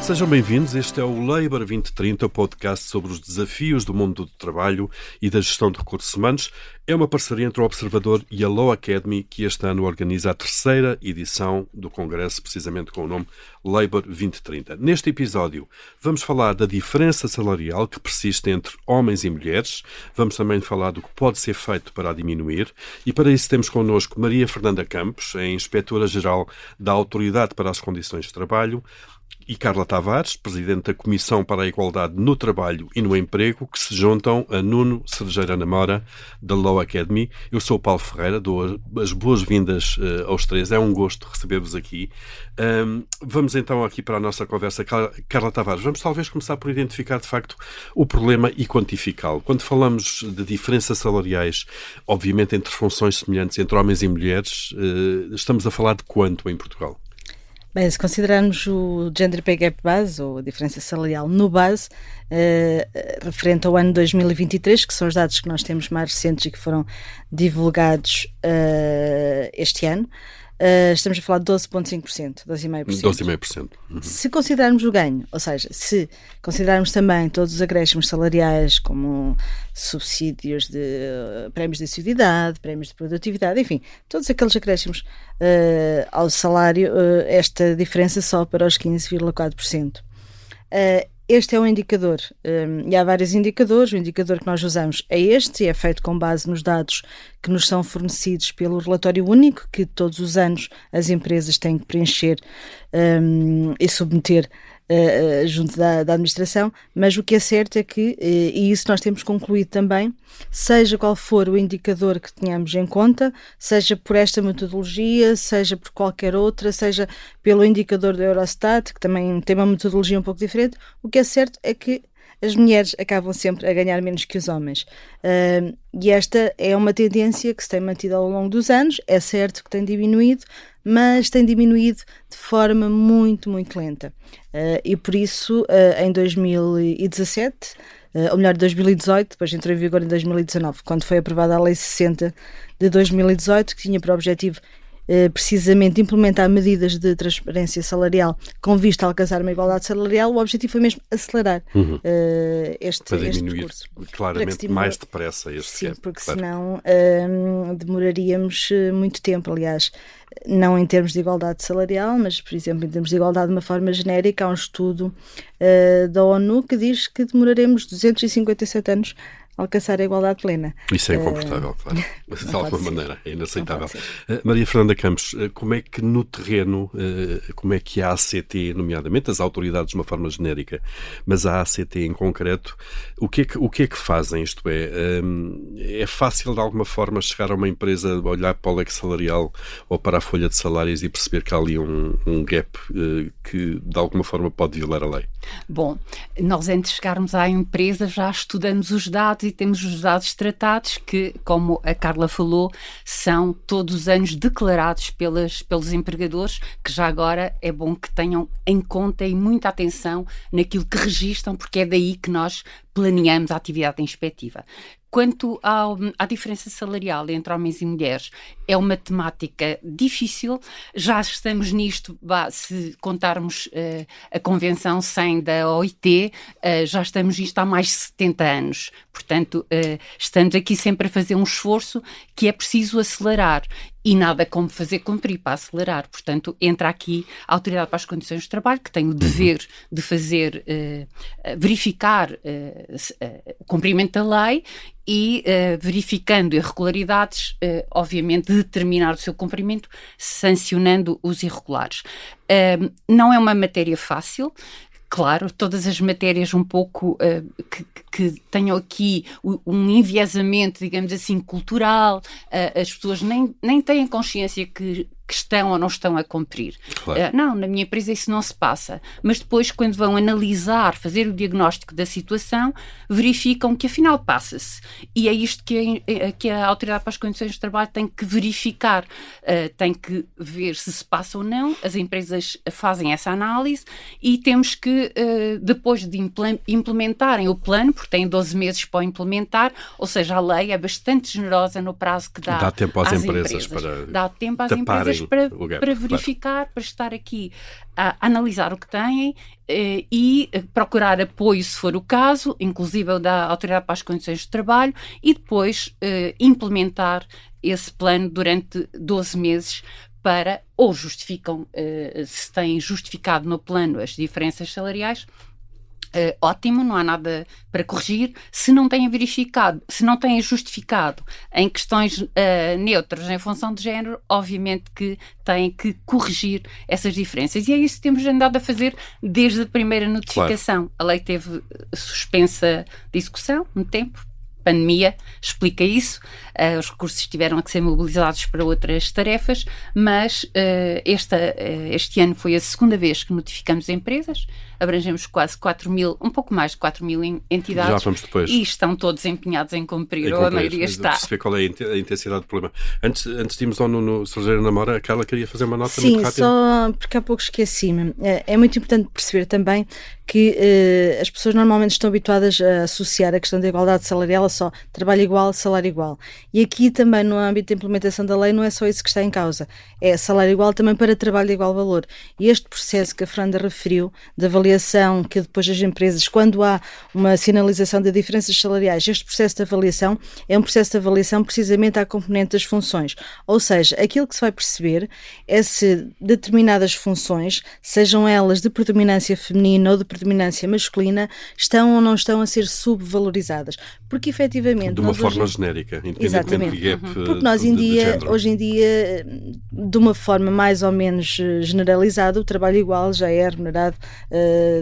Sejam bem-vindos, este é o Labour 2030, o podcast sobre os desafios do mundo do trabalho e da gestão de recursos humanos. É uma parceria entre o Observador e a Law Academy, que este ano organiza a terceira edição do Congresso, precisamente com o nome Labour 2030. Neste episódio vamos falar da diferença salarial que persiste entre homens e mulheres, vamos também falar do que pode ser feito para a diminuir, e para isso temos connosco Maria Fernanda Campos, a Inspetora-Geral da Autoridade para as Condições de Trabalho, e Carla Tavares, Presidente da Comissão para a Igualdade no Trabalho e no Emprego, que se juntam a Nuno Cerejeira Namora, da Law Academy. Eu sou o Paulo Ferreira, dou as boas-vindas aos três. É um gosto receber-vos aqui. Vamos então aqui para a nossa conversa. Carla Tavares, vamos talvez começar por identificar de facto o problema e quantificá-lo. Quando falamos de diferenças salariais, obviamente entre funções semelhantes entre homens e mulheres, estamos a falar de quanto em Portugal? Bem, se considerarmos o Gender Pay Gap base, ou a diferença salarial no base, referente ao ano 2023, que são os dados que nós temos mais recentes e que foram divulgados este ano, estamos a falar de 12,5%, 12,5%. 12,5%. Uhum. Se considerarmos o ganho, ou seja, se considerarmos também todos os acréscimos salariais, como subsídios de prémios de assiduidade, prémios de produtividade, enfim, todos aqueles acréscimos ao salário, esta diferença só para os 15,4%. Este é um indicador, e há vários indicadores. O indicador que nós usamos é este, e é feito com base nos dados que nos são fornecidos pelo relatório único, que todos os anos as empresas têm que preencher e submeter junto da administração, mas o que é certo é que, e isso nós temos concluído também, seja qual for o indicador que tenhamos em conta, seja por esta metodologia, seja por qualquer outra, seja pelo indicador da Eurostat, que também tem uma metodologia um pouco diferente, o que é certo é que as mulheres acabam sempre a ganhar menos que os homens. E esta é uma tendência que se tem mantido ao longo dos anos. É certo que tem diminuído, mas tem diminuído de forma muito, muito lenta. E por isso, em 2017, ou melhor, 2018, depois entrou em vigor em 2019, quando foi aprovada a Lei 60 de 2018, que tinha por objetivo precisamente implementar medidas de transparência salarial com vista a alcançar uma igualdade salarial. O objetivo foi mesmo acelerar este percurso. Claramente mais depressa este Sim, gap, porque claro. senão demoraríamos muito tempo. Aliás, não em termos de igualdade salarial, mas, por exemplo, em termos de igualdade de uma forma genérica, há um estudo da ONU que diz que demoraremos 257 anos a alcançar a igualdade plena. Isso é incomportável, claro. De alguma maneira, é inaceitável. Maria Fernanda Campos, como é que no terreno, como é que a ACT, nomeadamente as autoridades de uma forma genérica, mas a ACT em concreto, o que é que fazem? Isto é fácil de alguma forma chegar a uma empresa, olhar para o leque salarial ou para a folha de salários e perceber que há ali um gap que de alguma forma pode violar a lei? Bom, nós antes de chegarmos à empresa já estudamos os dados e temos os dados tratados que, como a Carla falou, são todos os anos declarados pelos empregadores, que já agora é bom que tenham em conta e muita atenção naquilo que registam, porque é daí que nós planeamos a atividade inspectiva. Quanto à diferença salarial entre homens e mulheres, é uma temática difícil. Já estamos nisto, se contarmos a Convenção 100 da OIT, já estamos nisto há mais de 70 anos. Portanto, estamos aqui sempre a fazer um esforço que é preciso acelerar. E nada como fazer cumprir para acelerar. Portanto, entra aqui a Autoridade para as Condições de Trabalho, que tem o dever de fazer, verificar o cumprimento da lei e, verificando irregularidades, obviamente, determinar o seu cumprimento, sancionando os irregulares. Não é uma matéria fácil. Claro, todas as matérias um pouco que tenham aqui um enviesamento, digamos assim, cultural, as pessoas nem têm consciência que estão ou não estão a cumprir. Claro. Não, na minha empresa isso não se passa. Mas depois, quando vão analisar, fazer o diagnóstico da situação, verificam que afinal passa-se. E é isto que a Autoridade para as Condições de Trabalho tem que verificar. Tem que ver se passa ou não. As empresas fazem essa análise e temos que, depois de implementarem o plano, porque têm 12 meses para o implementar, ou seja, a lei é bastante generosa no prazo que dá. Dá tempo às empresas para dá tempo às taparem depois para verificar, para estar aqui a analisar o que têm e procurar apoio se for o caso, inclusive o da Autoridade para as Condições de Trabalho, e depois implementar esse plano durante 12 meses para, ou justificam, se têm justificado no plano as diferenças salariais, ótimo, não há nada para corrigir. Se não têm verificado, se não têm justificado em questões neutras em função de género, obviamente que têm que corrigir essas diferenças. E é isso que temos andado a fazer desde a primeira notificação. Claro. A lei teve suspensa de execução um tempo. Pandemia explica isso, os recursos tiveram que ser mobilizados para outras tarefas, mas este ano foi a segunda vez que notificamos empresas, abrangemos quase 4 mil, um pouco mais de 4 mil entidades. Já vamos depois. E estão todos empenhados em cumprir, ou a maioria está. Perceber qual é a intensidade do problema. Antes de irmos ao Nuno Sergeiro Namora, a Carla queria fazer uma nota muito rápida. Sim, só porque há pouco esqueci-me. É muito importante perceber também que as pessoas normalmente estão habituadas a associar a questão da igualdade salarial a só trabalho igual, salário igual. E aqui também no âmbito da implementação da lei não é só isso que está em causa. É salário igual também para trabalho de igual valor. E este processo que a Fernanda referiu, de avaliação, que depois as empresas, quando há uma sinalização de diferenças salariais, este processo de avaliação é um processo de avaliação precisamente à componente das funções. Ou seja, aquilo que se vai perceber é se determinadas funções, sejam elas de predominância feminina ou de predominância masculina, estão ou não estão a ser subvalorizadas. Porque efetivamente... De uma forma genérica, independentemente do gap. Porque nós hoje em dia, de uma forma mais ou menos generalizada, o trabalho igual já é remunerado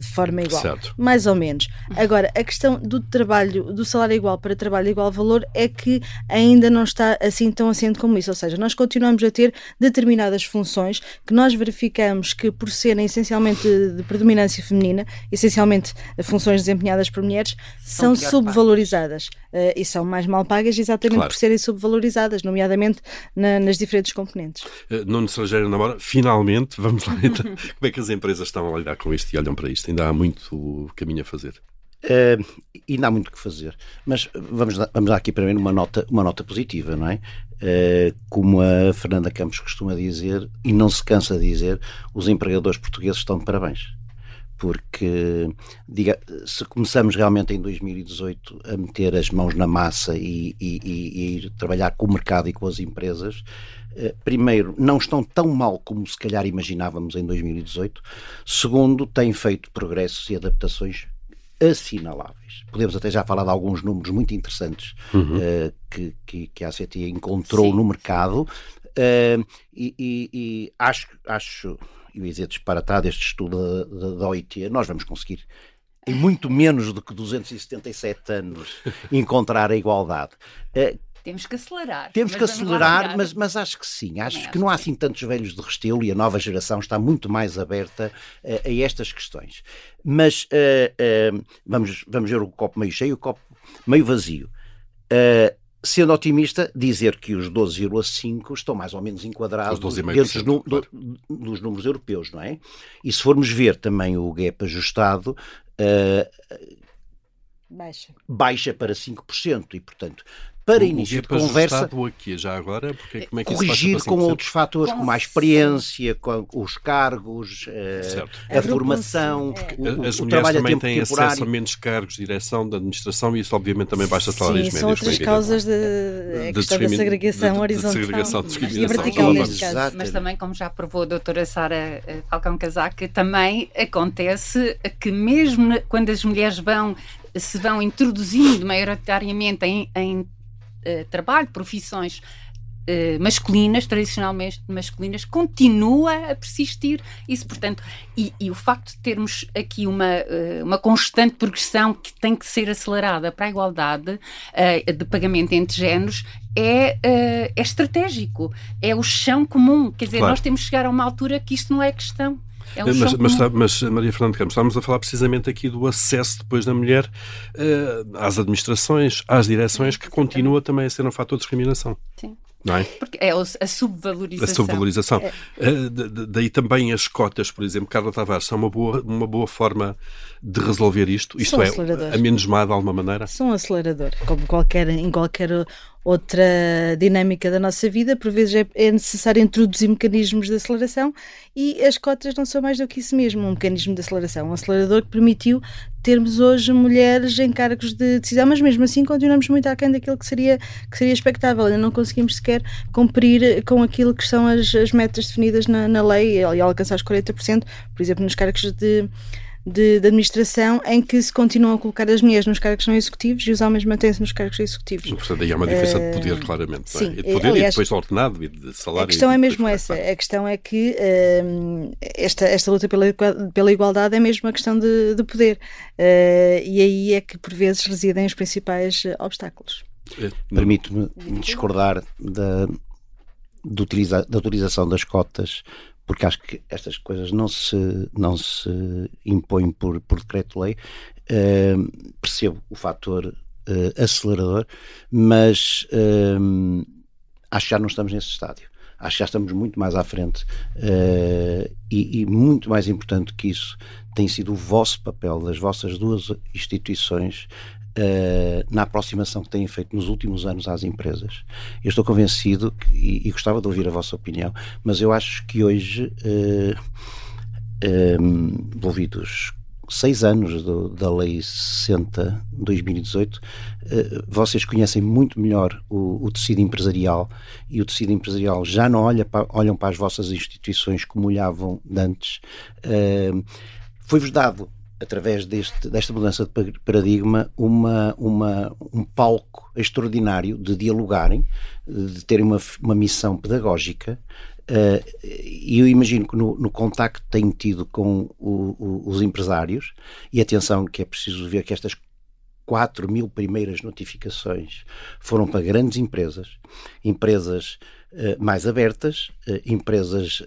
de forma igual. Certo. Mais ou menos. Agora, a questão do salário igual para trabalho de igual valor é que ainda não está assim tão assente como isso. Ou seja, nós continuamos a ter determinadas funções que nós verificamos que, por serem essencialmente de predominância feminina, essencialmente funções desempenhadas por mulheres, são subvalorizadas. E são mais mal pagas exatamente por serem subvalorizadas, nomeadamente nas diferentes componentes. Nuno Sergeiro Namora, finalmente, vamos lá então. Como é que as empresas estão a lidar com isto e olham para isto? Ainda há muito caminho a fazer. Ainda há muito que fazer, mas vamos dar aqui para mim uma nota positiva, não é? Como a Fernanda Campos costuma dizer, e não se cansa de dizer, os empregadores portugueses estão de parabéns. Porque se começamos realmente em 2018 a meter as mãos na massa e trabalhar com o mercado e com as empresas, primeiro, não estão tão mal como se calhar imaginávamos em 2018. Segundo, têm feito progressos e adaptações assinaláveis. Podemos até já falar de alguns números muito interessantes que a ACT encontrou no mercado, e acho eu ia dizer disparatado este estudo da OIT, nós vamos conseguir em muito menos do que 277 anos encontrar a igualdade. Temos que acelerar. Mas acho que sim. Acho que não há assim tantos velhos de Restelo e a nova geração está muito mais aberta a estas questões. Mas vamos ver o copo meio cheio e o copo meio vazio. Sendo otimista, dizer que os 12,5 estão mais ou menos enquadrados dentro dos números europeus, não é? E se formos ver também o gap ajustado, baixa para 5%, e portanto, para início de conversa, aqui, já agora, porque como é que corrigir com outros fatores, como a experiência, com os cargos, a formação, as o mulheres trabalho também a tempo têm temporário. acesso a menos cargos de direção, da administração, e isso obviamente também baixa salários médios. Sim, são outras causas da questão da segregação horizontal e vertical neste caso. Mas também, como já provou a doutora Sara Falcão Casaca, também acontece que mesmo quando as mulheres se vão introduzindo maioritariamente em trabalho, profissões masculinas, tradicionalmente masculinas, continua a persistir isso, portanto, e o facto de termos aqui uma constante progressão que tem que ser acelerada para a igualdade de pagamento entre géneros é estratégico, é o chão comum, quer dizer, nós temos que chegar a uma altura que isto não é questão. Mas Maria Fernanda Campos, estamos a falar precisamente aqui do acesso depois da mulher às administrações, às direções, que continua também a ser um fator de discriminação. Sim. não é? Porque é a subvalorização. A subvalorização. Daí também as cotas, por exemplo, Carla Tavares, são uma boa forma de resolver isto. Isto São é, aceleradores. amenizar de alguma maneira? São um acelerador, como em qualquer outra dinâmica da nossa vida. Por vezes é necessário introduzir mecanismos de aceleração e as cotas não são mais do que isso mesmo, um mecanismo de aceleração, um acelerador que permitiu termos hoje mulheres em cargos de decisão, mas mesmo assim continuamos muito aquém daquilo que seria expectável. Ainda não conseguimos sequer cumprir com aquilo que são as metas definidas na lei e alcançar os 40%, por exemplo, nos cargos de administração, em que se continuam a colocar as mulheres nos cargos não executivos e os homens mantêm-se nos cargos executivos. Portanto, aí há uma diferença de poder, claramente. Sim, não é? E de poder, aliás, e depois de ordenado e de salário. A questão é mesmo essa. A questão é que esta luta pela igualdade é mesmo uma questão de poder. E aí é que, por vezes, residem os principais obstáculos. Permite-me discordar da utilização das cotas, porque acho que estas coisas não se impõem por decreto-lei. Percebo o fator acelerador, mas acho que já não estamos nesse estádio. Acho que já estamos muito mais à frente e muito mais importante que isso tem sido o vosso papel, das vossas duas instituições, na aproximação que têm feito nos últimos anos às empresas. Eu estou convencido e gostava de ouvir a vossa opinião, mas eu acho que hoje, envolvidos 6 anos da Lei 60 de 2018, vocês conhecem muito melhor o tecido empresarial, e o tecido empresarial já não olham para as vossas instituições como olhavam antes. Foi-vos dado, através desta mudança de paradigma, um palco extraordinário de dialogarem, de terem uma missão pedagógica, e eu imagino que no contacto que tenho tido com os empresários, e atenção que é preciso ver que estas 4.000 primeiras notificações foram para grandes empresas mais abertas, empresas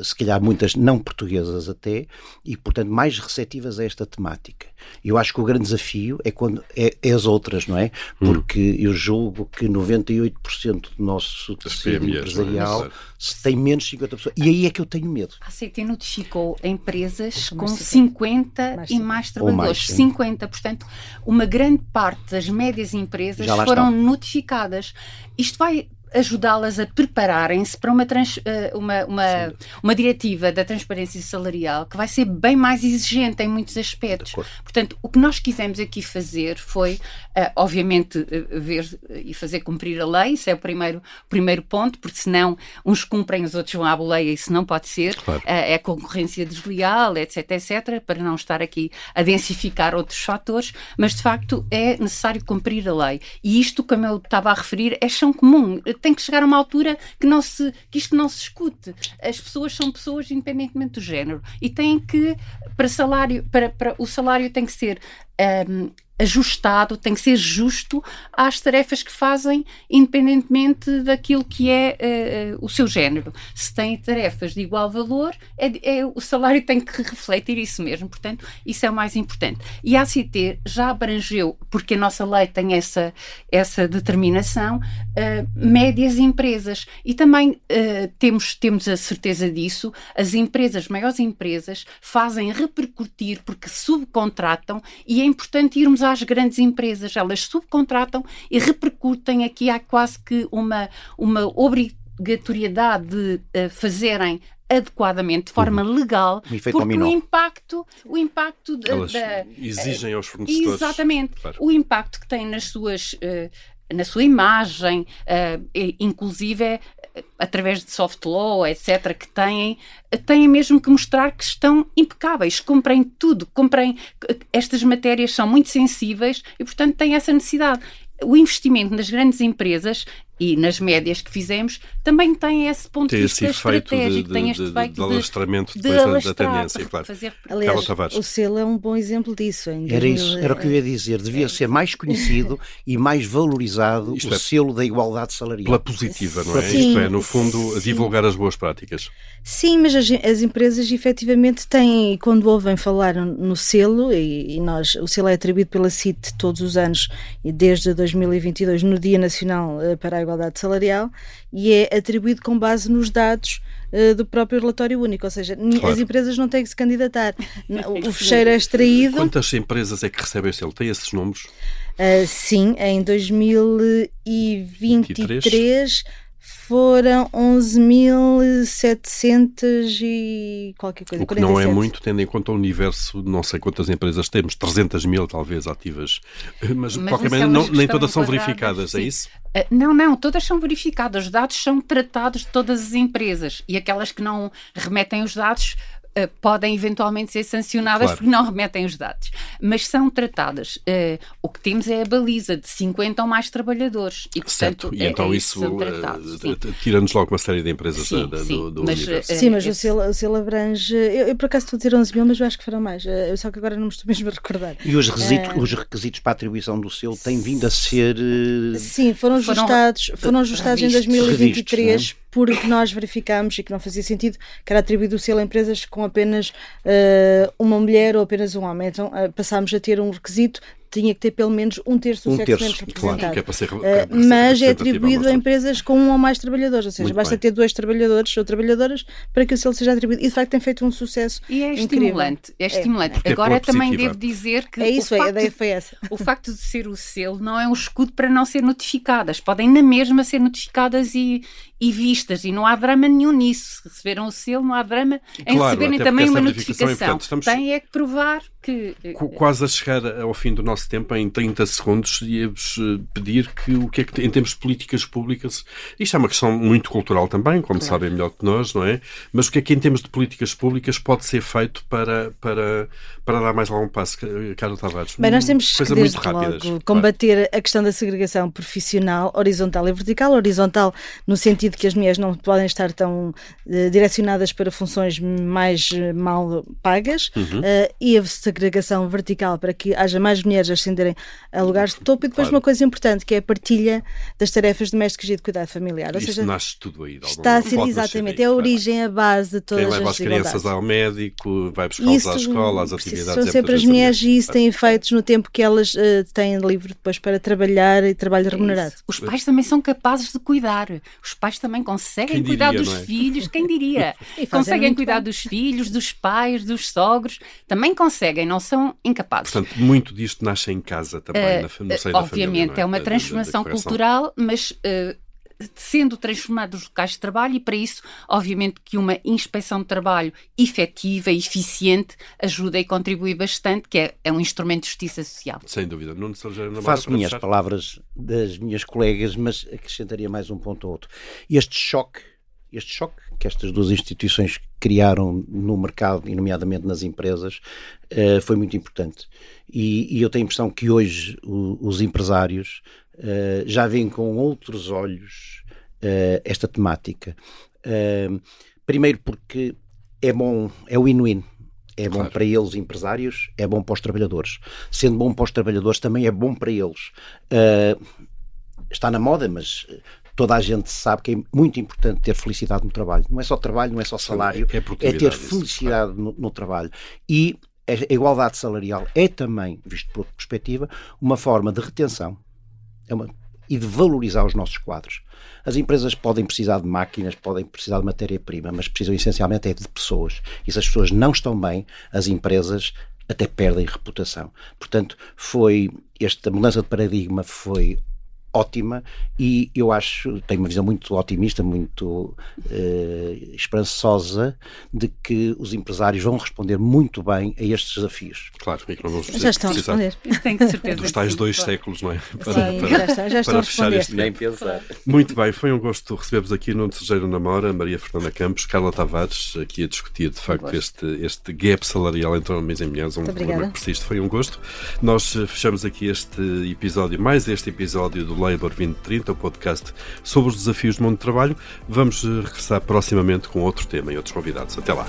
se calhar muitas não portuguesas até, e portanto mais receptivas a esta temática. Eu acho que o grande desafio é quando é as outras, não é? Porque eu julgo que 98% do nosso tecido empresarial tem menos de 50 pessoas, e aí é que eu tenho medo. A ACT notificou empresas com 50 e mais trabalhadores, 50, portanto uma grande parte das médias empresas foram notificadas. Isto vai ajudá-las a prepararem-se para uma diretiva da transparência salarial que vai ser bem mais exigente em muitos aspectos. Portanto, o que nós quisemos aqui fazer foi, obviamente, ver e fazer cumprir a lei. Isso é o primeiro ponto, porque senão uns cumprem, os outros vão à boleia, isso não pode ser. Claro. É concorrência desleal, etc, para não estar aqui a densificar outros fatores, mas de facto é necessário cumprir a lei. E isto, como eu estava a referir, é chão comum. Tem que chegar a uma altura que isto não se escute. As pessoas são pessoas independentemente do género e têm que, para o salário tem que ser ajustado, tem que ser justo às tarefas que fazem, independentemente daquilo que é o seu género. Se têm tarefas de igual valor, o salário tem que refletir isso mesmo. Portanto, isso é o mais importante. E a ACT já abrangeu, porque a nossa lei tem essa determinação, médias empresas. E também temos a certeza disso, as maiores empresas fazem repercutir porque subcontratam, e é importante irmos às grandes empresas, elas subcontratam e repercutem. Aqui há quase que uma obrigatoriedade de fazerem adequadamente, de forma legal, porque o impacto elas exigem aos fornecedores. Exatamente. Claro. O impacto que tem na sua imagem, inclusive através de soft law, etc., que têm mesmo que mostrar que estão impecáveis, cumprem tudo, estas matérias são muito sensíveis e, portanto, têm essa necessidade. O investimento nas grandes empresas e nas médias que fizemos também tem esse ponto de vista estratégico, tem este efeito de alastramento depois da tendência, claro. Aliás, o selo é um bom exemplo disso. Era o que eu ia dizer, devia ser mais conhecido e mais valorizado o selo da igualdade salarial. Pela positiva, não é? Sim, isto é, no fundo, divulgar as boas práticas. Sim, mas as empresas efetivamente têm, quando ouvem falar no selo, e o selo é atribuído pela CIT todos os anos, e desde 2022, no Dia Nacional para a Igualdade igualdade salarial e é atribuído com base nos dados do próprio relatório único, ou seja, as empresas não têm que se candidatar. O fecheiro é extraído. Quantas empresas é que recebem o selo? Tem esses números? Sim, em 2023 foram 11.700 e qualquer coisa. O que 47. não é muito, tendo em conta o universo, não sei quantas empresas temos, 300.000 talvez ativas, mas de qualquer maneira nem todas são verificadas, sim. É isso? Não, todas são verificadas, os dados são tratados de todas as empresas e aquelas que não remetem os dados podem eventualmente ser sancionadas, claro, porque não remetem os dados, mas são tratadas. O que temos é a baliza de 50 ou mais trabalhadores e, portanto, certo. E então isso tira-nos logo uma série de empresas do universo. Sim, mas o selo abrange, eu por acaso estou a dizer 11 mil, mas eu acho que foram mais, só que agora não me estou mesmo a recordar. E os requisitos para a atribuição do selo têm vindo a ser... Sim, foram ajustados em 2023, revistos, porque nós verificámos e que não fazia sentido que era atribuído o selo a empresas com apenas uma mulher ou apenas um homem. Então passámos a ter um requisito, tinha que ter pelo menos um terço do sexo menos representado. Claro, que é para ser, mas é atribuído a empresas com um ou mais trabalhadores, ou seja, muito basta bem. ter 2 trabalhadores ou trabalhadoras para que o selo seja atribuído. E de facto tem feito um sucesso incrível. É estimulante. Porque Agora também positiva. devo dizer que É isso, a ideia foi essa. o facto de ser o selo não é um escudo para não ser notificadas. Podem na mesma ser notificadas e vistas, e não há drama nenhum nisso. Se receberam o selo, não há drama em receberem também uma notificação. Têm é que provar que... Quase a chegar ao fim do nosso tempo, em 30 segundos, ia-vos pedir o que é que, em termos de políticas públicas, isto é uma questão muito cultural também, como sabem melhor que nós, não é? Mas o que é que em termos de políticas públicas pode ser feito para dar mais algum passo? Carla Tavares, bem, nós temos que, muito rápidas, logo, combater a questão da segregação profissional, horizontal e vertical. Horizontal no sentido que as mulheres não podem estar tão direcionadas para funções mais mal pagas, e a segregação vertical para que haja mais mulheres ascenderem a lugares de topo. E depois uma coisa importante, que é a partilha das tarefas domésticas e de cuidado familiar. Ou isso seja, nasce tudo aí. Está a ser exatamente, é a origem, a base de todas as desigualdades. Quem leva as crianças ao médico, vai buscá-los à escola, às atividades. São sempre as mulheres e isso tem efeitos no tempo que elas têm livre depois para trabalhar e trabalho remunerado. Os pais também são capazes de cuidar. Os pais também conseguem cuidar dos filhos, quem diria? Conseguem cuidar dos filhos, dos pais, dos sogros, também conseguem, não são incapazes. Portanto, muito disto nasce em casa também, no seio da família. Obviamente, é uma transformação cultural, mas sendo transformados os locais de trabalho, e para isso, obviamente, que uma inspeção de trabalho efetiva e eficiente ajuda e contribui bastante, que é um instrumento de justiça social. Sem dúvida. Nuno Salgueiro Namora, faço minhas palavras das minhas colegas, mas acrescentaria mais um ponto ou outro. Este choque que estas duas instituições criaram no mercado, e nomeadamente nas empresas, foi muito importante. E eu tenho a impressão que hoje os empresários já veem com outros olhos esta temática. Primeiro porque é bom, é win-win. É bom para eles, empresários, é bom para os trabalhadores. Sendo bom para os trabalhadores, também é bom para eles. Está na moda, mas toda a gente sabe que é muito importante ter felicidade no trabalho. Não é só trabalho, não é só salário, é ter felicidade no trabalho. E a igualdade salarial é também, visto por outra perspectiva, uma forma de retenção e de valorizar os nossos quadros. As empresas podem precisar de máquinas, podem precisar de matéria-prima, mas precisam essencialmente de pessoas. E se as pessoas não estão bem, as empresas até perdem reputação. Portanto, esta mudança de paradigma foi ótima, e eu tenho uma visão muito otimista, muito esperançosa de que os empresários vão responder muito bem a estes desafios. Claro, e que não vamos já estão a responder. Tenho certeza. Dos tais 2 séculos, não é? Já estão a responder. Nem pensar. Muito bem, foi um gosto receber-vos aqui Nuno Salgueiro Namora, Maria Fernanda Campos, Carla Tavares, aqui a discutir de facto este gap salarial entre homens e mulheres, um problema que persiste. Foi um gosto. Nós fechamos aqui este episódio, mais este episódio do Labour 2030, o podcast sobre os desafios do mundo do trabalho. Vamos regressar proximamente com outro tema e outros convidados. Até lá.